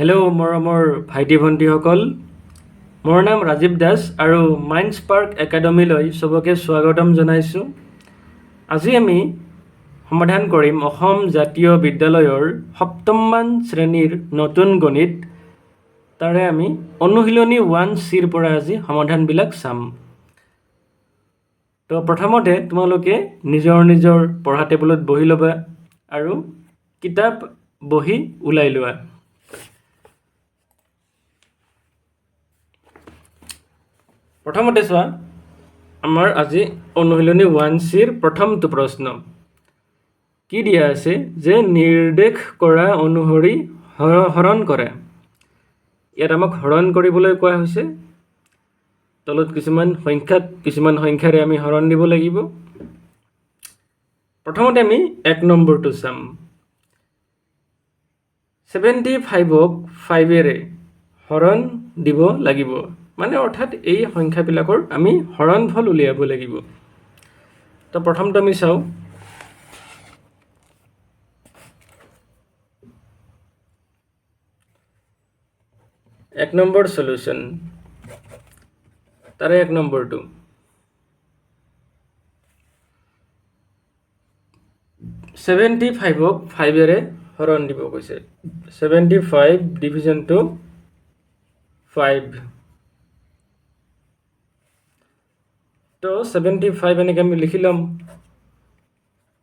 Hello' মোৰ ভাইটি ভণ্টিসকল, মোৰ নাম ৰাজীৱ দাস আৰু মাইণ্ড স্পাৰ্ক একাডেমীলৈ চবকে স্বাগতম জনাইছোঁ। আজি আমি সমাধান কৰিম অসম জাতীয় বিদ্যালয়ৰ ৭ম শ্ৰেণীৰ নতুন গণিত। তাৰে আমি অনুশীলনী 1Cৰ পৰা আজি সমাধানবিলাক চাম। তো প্ৰথমতে তোমালোকে নিজৰ পঢ়া টেবুলত বহি ল'বা আৰু কিতাপ বহি ওলাই লোৱা। প্ৰথমতে চোৱা, আমাৰ আজি অনুশীলনী 1Cৰ প্ৰথমটো প্ৰশ্ন কি দিয়া আছে যে নিৰ্দেশ কৰা অনুসৰি হৰণ কৰে। ইয়াত আমাক হৰণ কৰিবলৈ কোৱা হৈছে। তলত কিছুমান সংখ্যাৰে আমি হৰণ দিব লাগিব। প্ৰথমতে আমি ১ নম্বৰটো চাম। 75ক 5ৰে হৰণ দিব লাগিব, মানে অৰ্থাৎ এই সংখ্যাবিলাকৰ আমি হৰণফল উলিয়াব লাগিব। তো প্ৰথমটো আমি চাওঁ। এক নম্বৰ সলিউশন, তাৰে ১ নম্বৰটো 75ক 5ৰে হৰণ দিব কৈছে। 75 ডিভিজন টু 5। তো 75 এনেকৈ আমি লিখি ল'ম।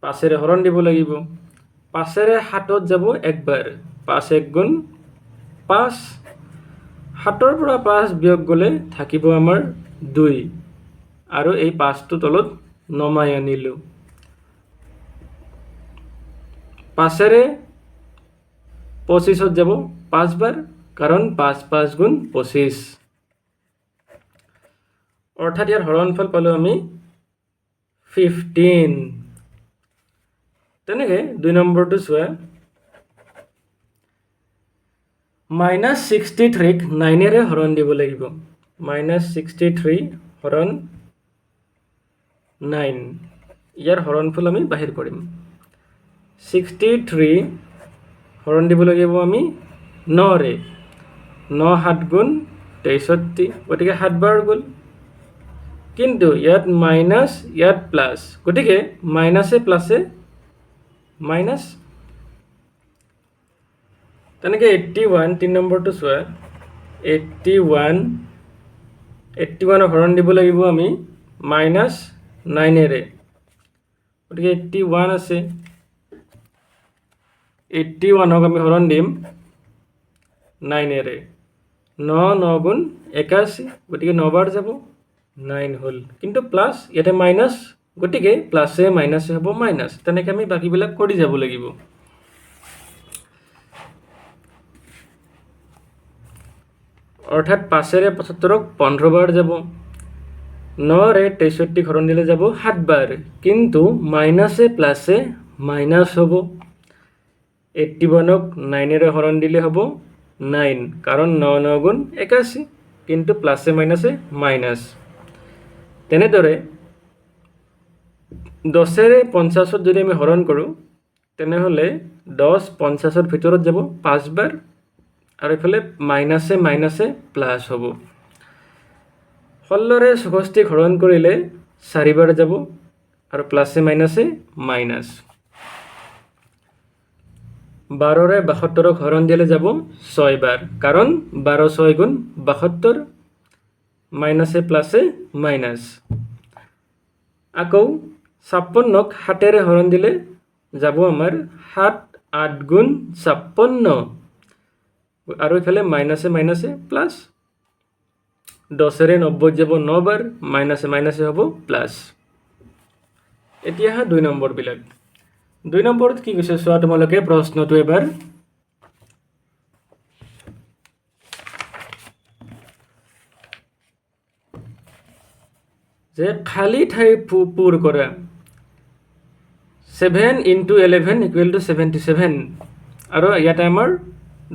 5ৰে হৰণ দিব লাগিব। 5ৰে 7ত যাব একবাৰ। 5 × ১ = 5। 7ৰ পৰা 5 বিয়োগ গ'লে থাকিব আমাৰ 2, আৰু এই 5টো তলত নমাই আনিলোঁ। 5ৰে 25ত যাব 5 বাৰ, কাৰণ 5 × 5 = 25। অৰ্থাৎ ইয়াৰ হৰণফল পালোঁ আমি 15। তেনেকৈ ২ নম্বৰটো চোৱা। -63ক 9ৰে হৰণ দিব লাগিব। -63 হৰণ 9, ইয়াৰ হৰণফল আমি বাহিৰ কৰিম। 63 হৰণ দিব লাগিব আমি 9ৰে। 9 × 7 = 63, গতিকে 7 বাৰ গ'ল। কিন্তু ইয়াত মাইনাছ, ইয়াত প্লাছ, গতিকে মাইনাছে প্লাছে মাইনাছ। তেনেকৈ 81, ৩ নম্বৰটো চোৱা। 81ক হৰণ দিব লাগিব আমি -9ৰে, গতিকে 81 আছে। 81ক আমি হৰণ দিম 9ৰে। 9 × 9 = 81, গতিকে 9 বাৰ যাব, 9 হ'ল। কিন্তু প্লাছ, ইয়াতে মাইনাছ, গতিকে প্লাছে মাইনাছে হ'ব মাইনাছ। তেনেকৈ আমি বাকীবিলাক কৰি যাব লাগিব। অৰ্থাৎ 5ৰে 75ক 15 বাৰ যাব। 9ৰে 63ক হৰণ দিলে যাব 7 বাৰ, কিন্তু মাইনাছে প্লাছে মাইনাছ হ'ব। 81ক 9ৰে হৰণ দিলে হ'ব 9, কাৰণ 9 × 9 = 81, কিন্তু প্লাছে মাইনাছে মাইনাছ। তেনেদৰে 10ৰে 50ত যদি আমি হৰণ কৰোঁ, তেনেহ'লে 10 50ৰ ভিতৰত যাব 5 বাৰ, আৰু এইফালে মাইনাছে মাইনাছে প্লাছ হ'ব। 16ৰে 64ক হৰণ কৰিলে 4 বাৰ যাব, আৰু প্লাছে মাইনাছে মাইনাছ। 12ৰে 72ক হৰণ দিলে যাব 6 বাৰ, কাৰণ 12 × 6 = 72, মাইনাছে প্লাছে মাইনাছ। আকৌ 56ক 7ৰে হৰণ দিলে যাব আমাৰ 7 × 8 = 56, আৰু এইফালে মাইনাছে মাইনাছে প্লাছ। 10ৰে 90ত যাব 9 বাৰ, মাইনাছে মাইনাছে হ'ব প্লাছ। এতিয়া 2 নম্বৰবিলাক। 2 নম্বৰত কি কৈছে চোৱা তোমালোকে প্ৰশ্নটো এবাৰ। যে খালী ঠাই পূৰ কৰা। 7 × 11 = 77, আৰু ইয়াতে আমাৰ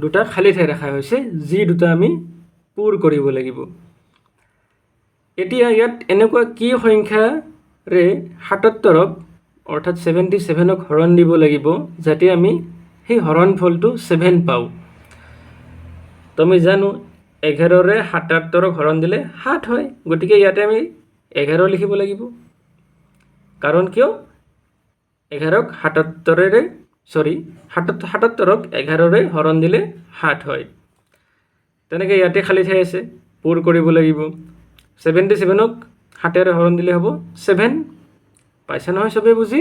দুটা খালী ঠাই ৰখা হৈছে, যি দুটা আমি পূৰ কৰিব লাগিব। এতিয়া ইয়াত এনেকুৱা কি সংখ্যাৰে 77ক, অৰ্থাৎ 77ক হৰণ দিব লাগিব যাতে আমি সেই হৰণ ফলটো 7 পাওঁ। তো আমি জানো 11ৰে 77ক হৰণ দিলে 7 হয় গতিকে ইয়াতে আমি 11 লিখিব লাগিব কাৰণ কিয় 11ক 77ৰে 77ক 11ৰে হৰণ দিলে 7 হয় তেনেকৈ ইয়াতে খালী ঠাই আছে পূৰ কৰিব লাগিব 77ক 7ৰে হৰণ দিলে হ'ব 7 পাইছা নহয় সবে বুজি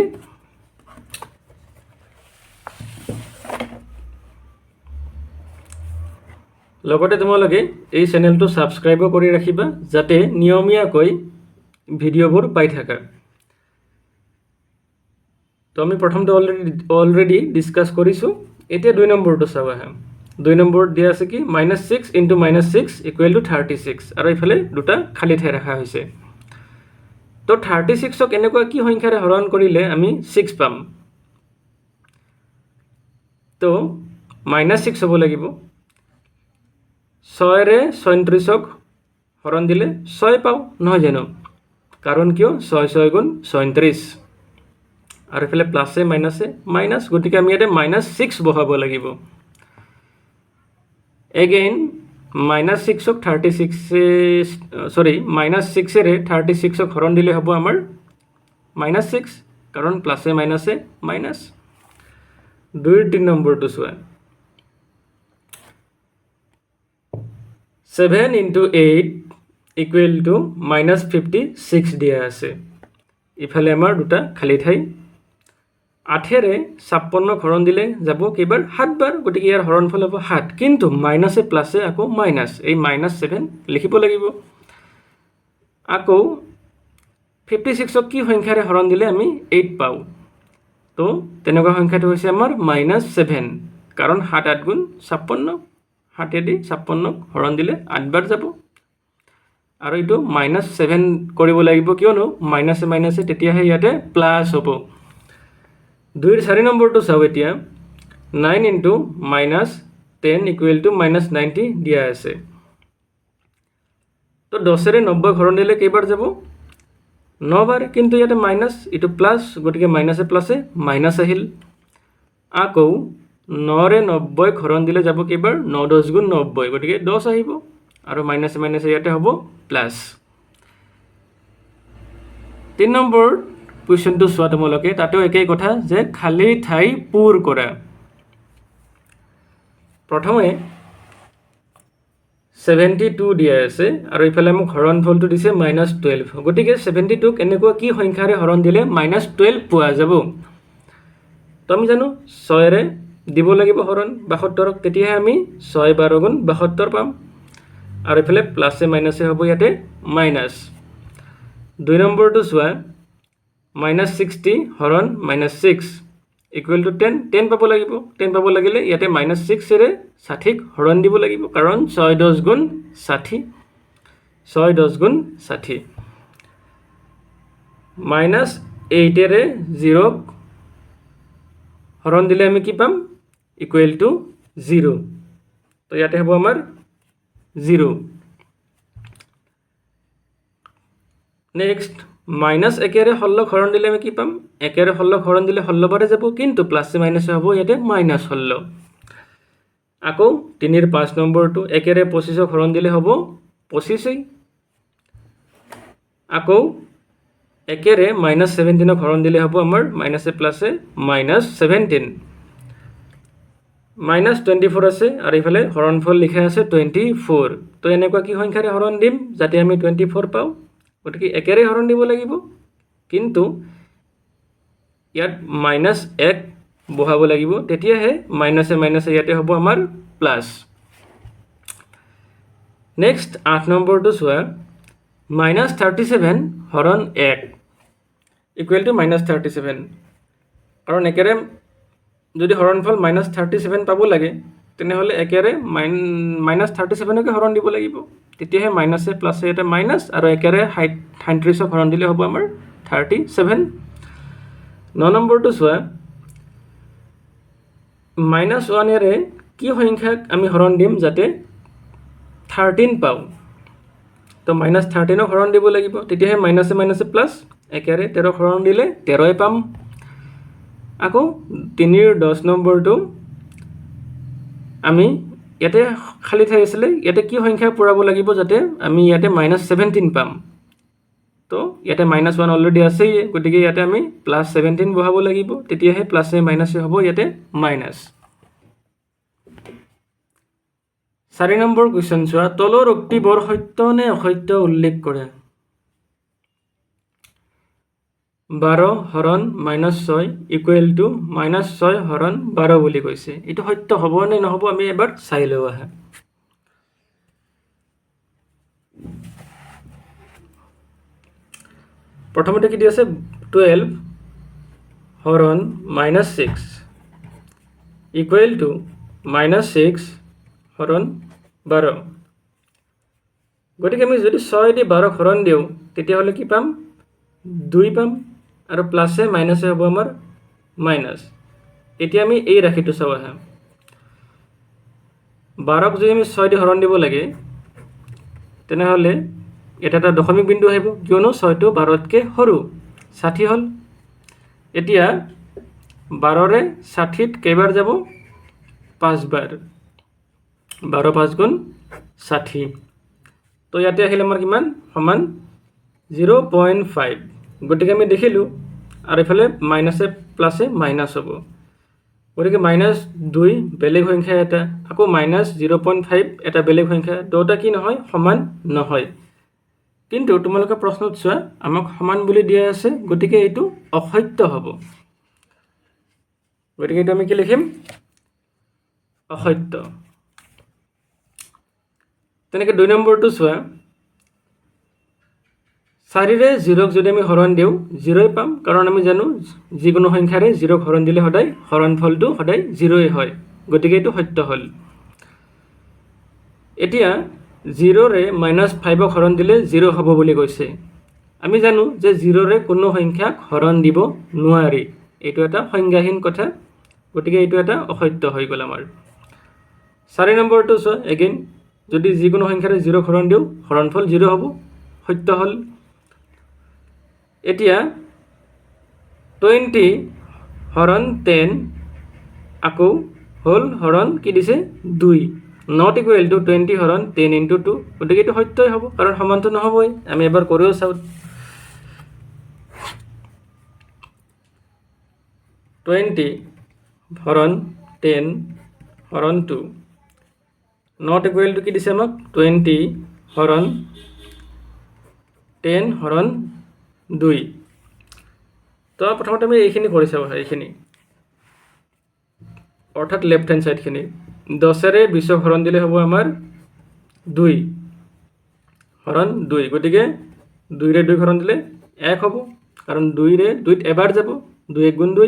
লগতে তোমালোকে এই চেনেলটো সাবস্ক্ৰাইব কৰি ৰাখিবা যাতে নিয়মীয়াকৈ ভিডিঅ'বোৰ পাই থাকা তো আমি প্ৰথমতে অলৰেডি ডিসকাস কৰিছো এতিয়া 2 নম্বৰটো চাও আহা 2 নম্বৰত দিয়া আছে কি -6 * -6 = 36 আৰু ইফালে দুটা খালী ঠাই ৰাখা হৈছে তো 36ক এনেকুৱা কি সংখ্যাৰে হৰণ কৰিলে আমি 6 পাম তো -6 হ'ব লাগিব 6ৰে 37ক হৰণ দিলে 6 পাও নহয় জানো কাৰণ কিয় 6 6 গুণ 37 আৰু ইফালে প্লাসে মাইনাসে মাইনাস গতিকে আমি ইয়াতে -6 বহাব লাগিব এগেইন -6ক 6ৰে 36ক হৰণ দিলে হ'ব আমাৰ -6 কাৰণ প্লাসে মাইনাসে মাইনাস 2 নম্বৰটো চোৱা 7 * 8 = -56 দিয়া আছে ইফালে আমাৰ দুটা খালী ঠাই 8ৰে 56ক হৰণ দিলে যাব কেইবাৰ 7 বাৰ গতিকে ইয়াৰ হৰণফল হ'ব 7 কিন্তু মাইনাসে প্লাসে আকৌ মাইনাস এই -7 লিখিব লাগিব আকৌ 56ক কি সংখ্যাৰে হৰণ দিলে আমি 8 পাও তো তেনেকুৱা সংখ্যাটো হৈছে আমাৰ -7 কাৰণ 7 8 গুণ 56 7 দি 56ক হৰণ দিলে 8 বাৰ যাব আৰু এইটো -7 কৰিব লাগিব কিয়নো মাইনাসে মাইনাসে তেতিয়াহে ইয়াতে প্লাস হ'ব 2 4 নম্বৰটো চাও এতিয়া 9 * -10 = -90 দিয়া আছে তো 10ৰে 90 হৰণ দিলে কেইবাৰ যাব 9 বাৰ কিন্তু ইয়াতে মাইনাস এটো প্লাস গতিকে মাইনাসে প্লাসে মাইনাস আহিল আকৌ 9ৰে 90 হৰণ দিলে যাব কেইবাৰ 9 10 গুণ 90 গতিকে 10 আহিব আৰু মাইনাসে মাইনাসে ইয়াতে হ'ব প্লাস 3 নম্বৰ কুৱেশ্যনটো চোৱা তোমালোকে তাতেও একেই কথা যে খালী ঠাই পূৰ কৰা প্ৰথমে 72 দিয়া আছে আৰু ইফালে মোক হৰণফলটো দিছে -12 গতিকে 72ক এনেকুৱা কি সংখ্যাৰে হৰণ দিলে -12 পোৱা যাব তো আমি জানো 6ৰে দিব লাগিব হৰণ 72ক তেতিয়াহে আমি 6 12 গুণ 72 পাম আৰু ইফালে প্লাসে মাইনাসে হ'ব ইয়াতে মাইনাস 2 নম্বৰটো চোৱা -60 হৰণ -6 = 10 10 পাব লাগিব 10 পাব লাগিলে ইয়াতে -6ৰে 60ক হৰণ দিব লাগিব কাৰণ 6 10 গুণ 60 6 10 গুণ 60 -8ৰে 0ক হৰণ দিলে আমি কি পাম =0 তো ইয়াতে হ'ব আমাৰ 0 নেক্সট -1ৰে 16ক হৰণ দিলে আমি কি পাম 1ৰে 16ক হৰণ দিলে 16 বাৰে যাব কিন্তু প্লাসে মাইনাসে হ'ব ইয়াতে -16 আকৌ 3ৰ 5 নম্বৰটো 1ৰে 25ক হৰণ দিলে হ'ব 25 আকৌ 1ৰে -17ক হৰণ দিলে হ'ব আমাৰ মাইনাসে প্লাসে -17 -24 আছে আৰু ইফালে হৰণফল লিখা আছে 24 তো এনেকুৱা কি সংখ্যাৰে হৰণ দিম যাতে আমি 24 পাও গতিকে 1ৰে হৰণ দিব লাগিব কিন্তু ইয়াত -1 বহাব লাগিব তেতিয়াহে মাইনাসে মাইনাসে ইয়াতে হ'ব আমাৰ প্লাস নেক্সট 8 নম্বৰটো চোৱা -37 হৰণ 1 = -37 কাৰণ 1ৰে যদি হৰণফল -37 পাব লাগে তেনেহলে 1ৰে -37কে হৰণ দিব লাগিব তেতিয়াহে মাইনাসে প্লাসে এটা মাইনাস আৰু 1ৰে 37ক হৰণ দিলে হ'ব আমাৰ 37 9 নম্বৰটো চোৱা -1ৰে কি সংখ্যাক আমি হৰণ দিম যাতে 13 পাও তো -13ক হৰণ দিব লাগিব তেতিয়াহে মাইনাসে মাইনাসে প্লাস 1ৰে 13ক হৰণ দিলে 13 পাম আকৌ 3ৰ 10 নম্বৰটো আমি ইয়াতে খালি ঠাই আছিলে ইয়াতে কি সংখ্যা পূৰাব লাগিব যাতে আমি ইয়াতে -17 পাম তো ইয়াতে -1 অলৰেডি আছেই গতিকে ইয়াতে আমি +17 বহাব লাগিব তেতিয়াহে প্লাছে মাইনাছে হ'ব ইয়াতে মাইনাছ 4 নম্বৰ কোৱেশ্চন চোৱা তলৰ উক্তিবোৰ সত্য নে অসত্য উল্লেখ কৰে 12 হৰণ -6 ইকুৱেল টু -6 হৰণ 12 বুলি কৈছে এইটো সত্য হ'ব নে নহ'ব আমি এবাৰ চাই লওঁ আহা প্ৰথমতে কি দি আছে 12 হৰণ -6 ইকুৱেল টু -6 হৰণ 12 গতিকে আমি যদি 6 দি 12 হৰণ দিওঁ তেতিয়াহ'লে কি পাম 2 পাম আৰু প্লাছে মাইনাছে হ'ব আমাৰ মাইনাছ এতিয়া আমি এই ৰাশিটো চাওঁ আহা 12ক যদি আমি 6 দি হৰণ দিব লাগে তেনেহ'লে এটা দশমিক বিন্দু আহিব কিয়নো 6টো 12তকৈ সৰু 60 হ'ল এতিয়া 12ৰে 60ত কেইবাৰ যাব 5 বাৰ 12 5 গুণ 60 তো ইয়াতে আহিলে আমাৰ কিমান সমান 0.5 গতিকে আমি দেখিলোঁ আৰু এফালে মাইনাছে প্লাছে মাইনাছ হ'ব গতিকে -2 বেলেগ সংখ্যা এটা আকৌ -0.5 এটা বেলেগ সংখ্যা দুটা কি নহয় সমান নহয় কিন্তু তোমালোকে প্ৰশ্নত চোৱা আমাক সমান বুলি দিয়া আছে গতিকে এইটো অসত্য হ'ব গতিকে এইটো আমি কি লিখিম অসত্য তেনেকৈ 2 নম্বৰটো চোৱা 4ৰে 0ক যদি আমি হৰণ দিওঁ 0ই পাম কাৰণ আমি জানো যিকোনো সংখ্যাৰে 0ক হৰণ দিলে সদায় হৰণফলটো সদায় 0ই হয় গতিকে এইটো সত্য হ'ল এতিয়া 0ৰে -5ক হৰণ দিলে 0 হ'ব বুলি কৈছে আমি জানো যে 0ৰে কোনো সংখ্যাক হৰণ দিব নোৱাৰি এইটো এটা সংজ্ঞাহীন কথা গতিকে এইটো এটা অসত্য হৈ গ'ল আমাৰ 4 নম্বৰটো চোৱা এগেইন যদি যিকোনো সংখ্যাৰে 0ক হৰণ দিওঁ হৰণফল 0 হ'ব সত্য হ'ল এতিয়া 20 হৰণ 10 আকৌ হ'ল হৰণ কি দিছে 2 নট ইকুৱেল টু 20 হৰণ 10 × 2 গতিকে এইটো সত্যই হ'ব কাৰণ সমানটো নহ'বই আমি এবাৰ কৰিও চাওঁ 20 হৰণ 10 হৰণ 2 নট ইকুৱেল টু কি দিছে আমাক 20 হৰণ 10 হৰণ 2 তো প্ৰথমতে আমি এইখিনি কৰি চাওঁ এইখিনি অৰ্থাৎ লেফ্ট হেণ্ড সাইডখিনি 10ৰে 20ক হৰণ দিলে হ'ব আমাৰ 2 হৰণ 2 গতিকে 2ৰে 2 হৰণ দিলে 1 হ'ব কাৰণ 2ৰে 2ত এবাৰ যাব 2 1 গুণ 2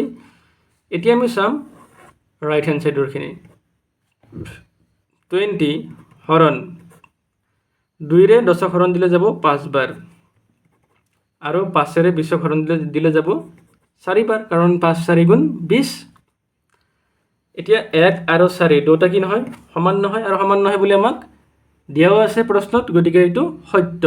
এতিয়া আমি চাম ৰাইট হেণ্ড সাইডৰখিনি 20 হৰণ 2ৰে 10ক হৰণ দিলে যাব 5 বাৰ আৰু 5ৰে 20ক হৰণ দিলে যাব 4 বাৰ কাৰণ 5 4 গুণ 20 এতিয়া 1 আৰু 4 দুটা কি নহয় সমান নহয় আৰু সমান নহয় বুলি আমাক দিয়াও আছে প্ৰশ্নত গতিকে এইটো সত্য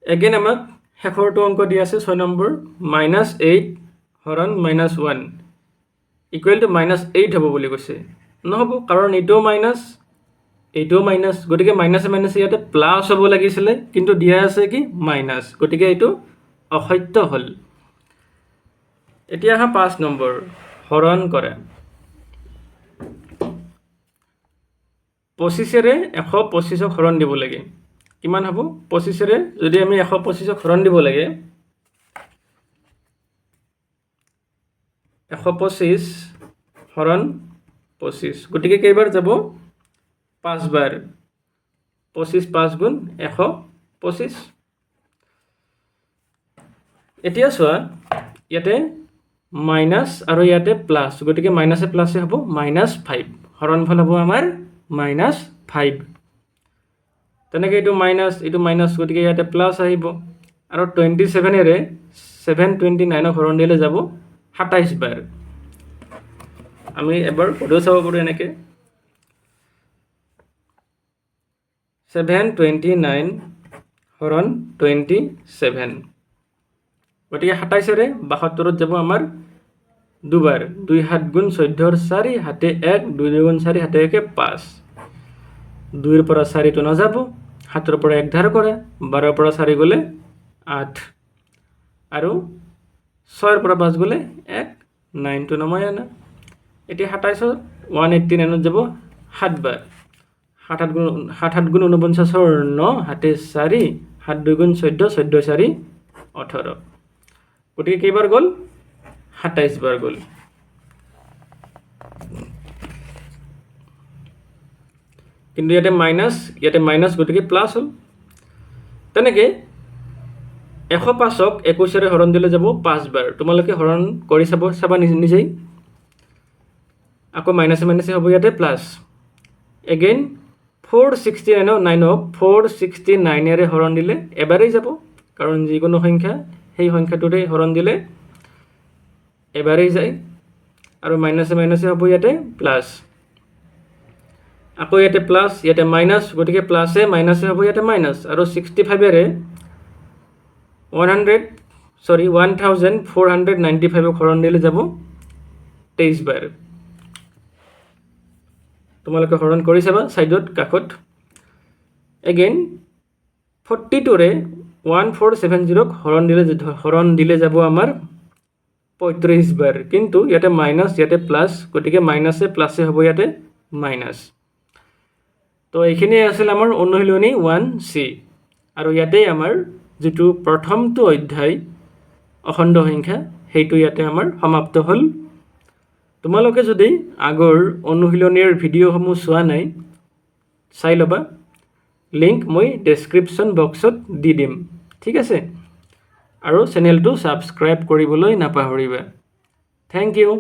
এগেইন আমাক শেষৰটো অংক দিয়া আছে 6 নম্বৰ -8 হৰণ -1 ইকুৱেল টু -8 হ'ব বুলি কৈছে নহ'ব কাৰণ এইটোও মাইনাছ এইটোও মাইনাছ গতিকে মাইনাছে মাইনাছে ইয়াতে প্লাছ হ'ব লাগিছিলে কিন্তু দিয়া আছে কি মাইনাছ গতিকে এইটো অসত্য হ'ল এতিয়া আহা 5 নম্বৰ হৰণ কৰা 25ৰে 125ক হৰণ দিব লাগে কিমান হ'ব 25ৰে যদি আমি 125ক হৰণ দিব লাগে 125 হৰণ 25 গতিকে কেইবাৰ যাব 5 বাৰ 25 5 গুণ 125 এতিয়া চোৱা ইয়াতে মাইনাছ আৰু ইয়াতে প্লাছ গতিকে মাইনাছে প্লাছে হ'ব -5 হৰণফল হ'ব আমাৰ -5 তেনেকৈ এইটো মাইনাছ গতিকে ইয়াতে প্লাছ আহিব আৰু 27ৰে 729ক হৰণ দিলে যাব 27 বাৰ আমি এবাৰ কৰিও চাব পাৰোঁ এনেকৈ 729 হৰণ 27 গতিকে 27ৰে 72ত যাব আমাৰ দুবাৰ 2 7 গুণ 14 4 হাতে 1 2 2 গুণ 4 হাতে 1 5 2ৰ পৰা 4টো নাযাব 7ৰ পৰা 1 ধাৰ কৰা 12ৰ পৰা 4 গ'লে 8 আৰু 6ৰ পৰা 5 গ'লে 1 9টো নমাই আনা এতিয়া 27ৰ 189ত যাব 7 বাৰ 7 গুণ 49ৰ 9 হাতে 4 7 2 গুণ 14 14 4 18 গতিকে কেইবাৰ গ'ল 27 বাৰ গ'ল কিন্তু ইয়াতে মাইনাছ গতিকে প্লাছ হ'ল তেনেকৈ 105ক 21ৰে হৰণ দিলে যাব 5 বাৰ তোমালোকে হৰণ কৰি চাবা নিজেই আকৌ মাইনাছে হ'ব ইয়াতে প্লাছ এগেইন 469ক 469ৰে হৰণ দিলে এবাৰেই যাব কাৰণ যিকোনো সংখ্যা সেই সংখ্যাটোৰে হৰণ দিলে এবাৰেই যায় আৰু মাইনাছে হ'ব ইয়াতে প্লাছ আকৌ ইয়াতে প্লাছ ইয়াতে মাইনাছ গতিকে প্লাছে মাইনাছে হ'ব ইয়াতে মাইনাছ আৰু 65ৰে 1495ক হৰণ দিলে যাব 23 বাৰ তোমালোকে হৰণ কৰি চাবা সাইডত কাষত এগেইন 42ৰে 1470ক হৰণ দিলে যাব আমাৰ 35 বাৰ কিন্তু ইয়াতে মাইনাছ ইয়াতে প্লাছ গতিকে মাইনাছে প্লাছে হ'ব ইয়াতে মাইনাছ তো এইখিনি আছিল আমাৰ অনুশীলনী 1C আৰু ইয়াতে আমাৰ যেটো প্ৰথমটো অধ্যায় অখণ্ড সংখ্যা সেইটো ইয়াতে আমাৰ সমাপ্ত হ'ল তোমালোকে যদি আগৰ অনুশীলনীৰ ভিডিঅ'সমূহ চোৱা নাই চাই ল'বা লিংক মই ডেসক্ৰিপচন বক্সত দি দিম ঠিক আছে আৰু চেনেলটো সাবস্ক্ৰাইব কৰিবলৈ নাপাহৰিবা থ্যাংক ইউ